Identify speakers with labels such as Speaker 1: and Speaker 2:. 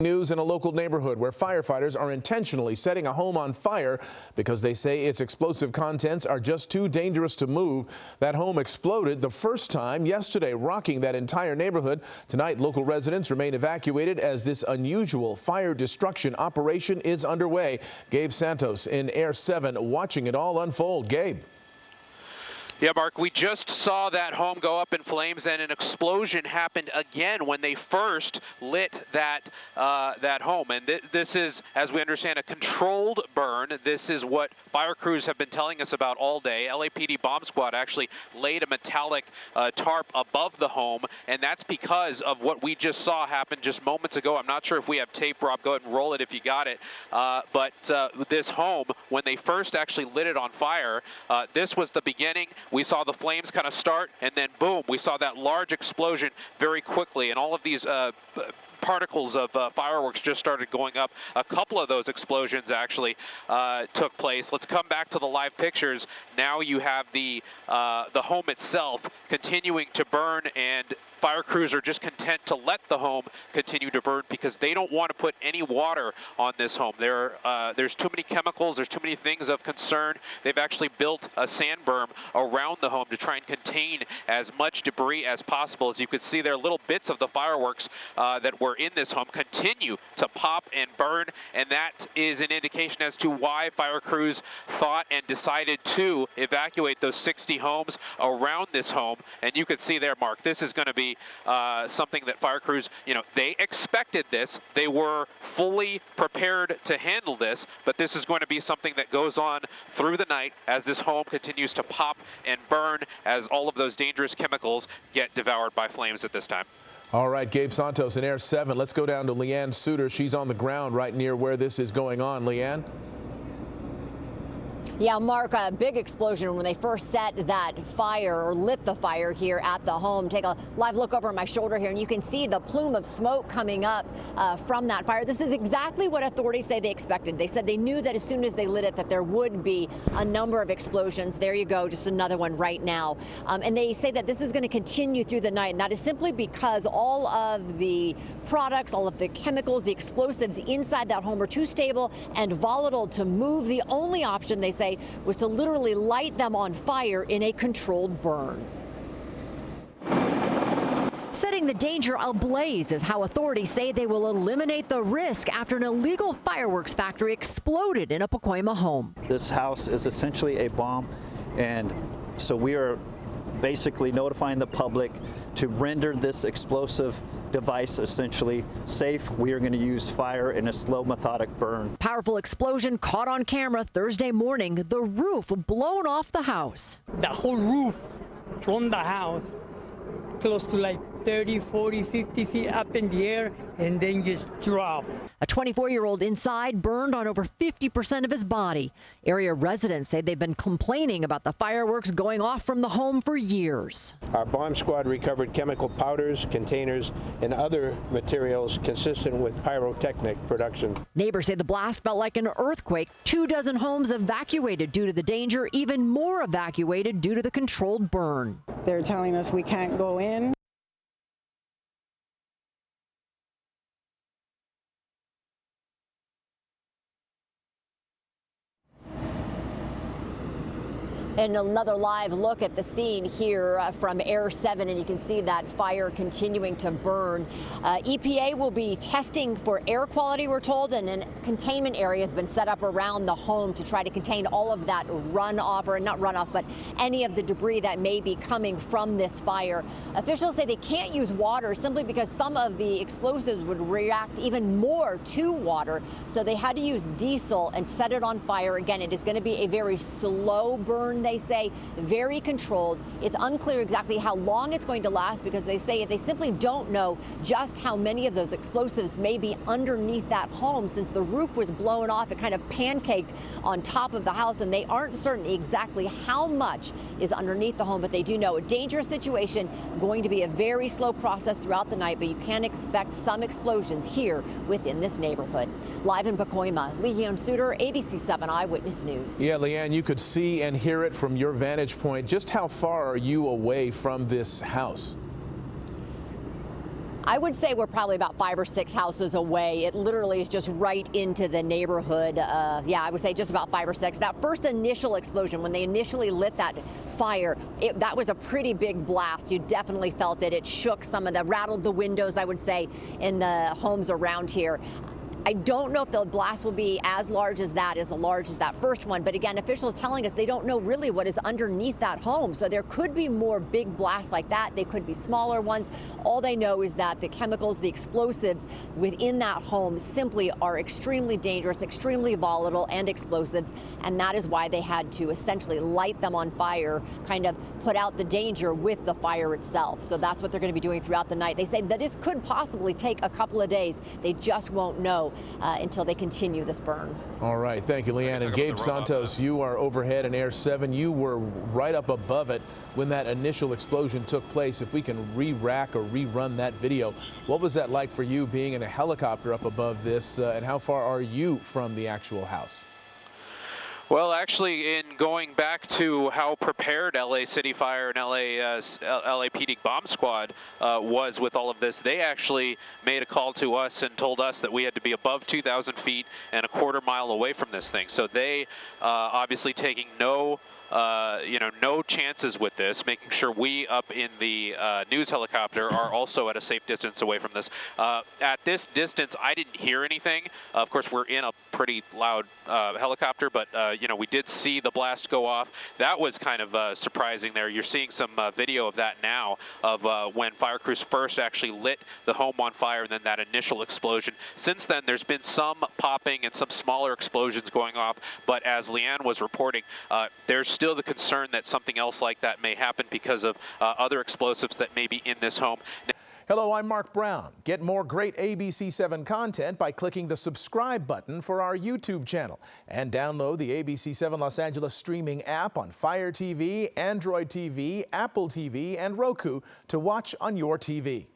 Speaker 1: News in a local neighborhood where firefighters are intentionally setting a home on fire because they say its explosive contents are just too dangerous to move. That home exploded the first time yesterday, rocking that entire neighborhood. Tonight, local residents remain evacuated as this unusual fire destruction operation is underway. Gabe Santos in Air 7 watching it all unfold. Gabe.
Speaker 2: Yeah, Mark, we just saw that home go up in flames, and an explosion happened again when they first lit that home. And this is, as we understand, a controlled burn. This is what fire crews have been telling us about all day. LAPD bomb squad actually laid a metallic tarp above the home, and that's because of what we just saw happen just moments ago. I'm not sure if we have tape, Rob. Go ahead and roll it if you got it. But this home, when they first actually lit it on fire, this was the beginning. We saw the flames kind of start, and then boom, we saw that large explosion very quickly, and all of these particles of fireworks just started going up. A couple of those explosions actually took place. Let's come back to the live pictures. Now you have the home itself continuing to burn, and fire crews are just content to let the home continue to burn because they don't want to put any water on this home. There's too many chemicals, there's too many things of concern. They've actually built a sand berm around the home to try and contain as much debris as possible. As you can see there, little bits of the fireworks that were in this home continue to pop and burn, and that is an indication as to why fire crews thought and decided to evacuate those 60 homes around this home. And you can see there, Mark, this is going to be something that fire crews, they expected this. They were fully prepared to handle this, but this is going to be something that goes on through the night as this home continues to pop and burn as all of those dangerous chemicals get devoured by flames at this time.
Speaker 1: All right, Gabe Santos in Air 7. Let's go down to Leanne Suter. She's on the ground right near where this is going on. Leanne?
Speaker 3: Yeah, Mark, a big explosion when they first set that fire or lit the fire here at the home. Take a live look over my shoulder here, and you can see the plume of smoke coming up from that fire. This is exactly what authorities say they expected. They said they knew that as soon as they lit it that there would be a number of explosions. There you go, just another one right now. And they say that this is going to continue through the night, and that is simply because all of the products, all of the chemicals, the explosives inside that home are too stable and volatile to move. The only option, they say, was to literally light them on fire in a controlled burn. Setting the danger ablaze is how authorities say they will eliminate the risk after an illegal fireworks factory exploded in a Pacoima home.
Speaker 4: This house is essentially a bomb, and so we are basically notifying the public to render this explosive device essentially safe. We are going to use fire in a slow, methodic burn.
Speaker 3: Powerful explosion caught on camera Thursday morning. The roof blown off the house.
Speaker 5: The whole roof from the house, close to like 30, 40, 50 feet up in the air, and then just drop.
Speaker 3: A 24-year-old inside burned on over 50% of his body. Area residents say they've been complaining about the fireworks going off from the home for years.
Speaker 6: Our bomb squad recovered chemical powders, containers, and other materials consistent with pyrotechnic production.
Speaker 3: Neighbors say the blast felt like an earthquake. 24 homes evacuated due to the danger, even more evacuated due to the controlled burn.
Speaker 7: They're telling us we can't go in.
Speaker 3: And another live look at the scene here from Air 7, and you can see that fire continuing to burn. EPA will be testing for air quality, we're told, and a containment area has been set up around the home to try to contain all of that runoff, or not runoff, but any of the debris that may be coming from this fire. Officials say they can't use water simply because some of the explosives would react even more to water, so they had to use diesel and set it on fire. Again, it is going to be a very slow burn, they say, very controlled. It's unclear exactly how long it's going to last because they say they simply don't know just how many of those explosives may be underneath that home. Since the roof was blown off, it kind of pancaked on top of the house, and they aren't certain exactly how much is underneath the home, but they do know a dangerous situation, going to be a very slow process throughout the night, but you can expect some explosions here within this neighborhood. Live in Pacoima, Leanne Suter, ABC 7 Eyewitness News.
Speaker 1: Yeah, Leanne, you could see and hear it from your vantage point. Just how far are you away from this house?
Speaker 3: I would say we're probably about 5 or 6 houses away. It literally is just right into the neighborhood. Yeah, I would say just about 5 or 6. That first initial explosion, when they initially lit that fire, that was a pretty big blast. You definitely felt it. It shook rattled the windows, I would say, in the homes around here. I don't know if the blast will be as large as that first one. But again, officials telling us they don't know really what is underneath that home. So there could be more big blasts like that. They could be smaller ones. All they know is that the chemicals, the explosives within that home simply are extremely dangerous, extremely volatile and explosives. And that is why they had to essentially light them on fire, kind of put out the danger with the fire itself. So that's what they're going to be doing throughout the night. They say that this could possibly take a couple of days. They just won't know until they continue this burn.
Speaker 1: All right, thank you, Leanne. And Gabe Santos, you are overhead in Air 7. You were right up above it when that initial explosion took place. If we can re-rack or rerun that video, what was that like for you being in a helicopter up above this, and how far are you from the actual house?
Speaker 2: Well, actually, in going back to how prepared LA City Fire and LAPD bomb squad was with all of this, they actually made a call to us and told us that we had to be above 2,000 feet and a quarter mile away from this thing. So they obviously taking no chances with this, making sure we up in the news helicopter are also at a safe distance away from this. At this distance, I didn't hear anything. Of course, we're in a pretty loud helicopter, but we did see the blast go off. That was kind of surprising there. You're seeing some video of that now, of when fire crews first actually lit the home on fire and then that initial explosion. Since then, there's been some popping and some smaller explosions going off, but as Leanne was reporting, there's still the concern that something else like that may happen because of other explosives that may be in this home.
Speaker 1: Hello, I'm Mark Brown. Get more great ABC7 content by clicking the subscribe button for our YouTube channel and download the ABC7 Los Angeles streaming app on Fire TV, Android TV, Apple TV, and Roku to watch on your TV.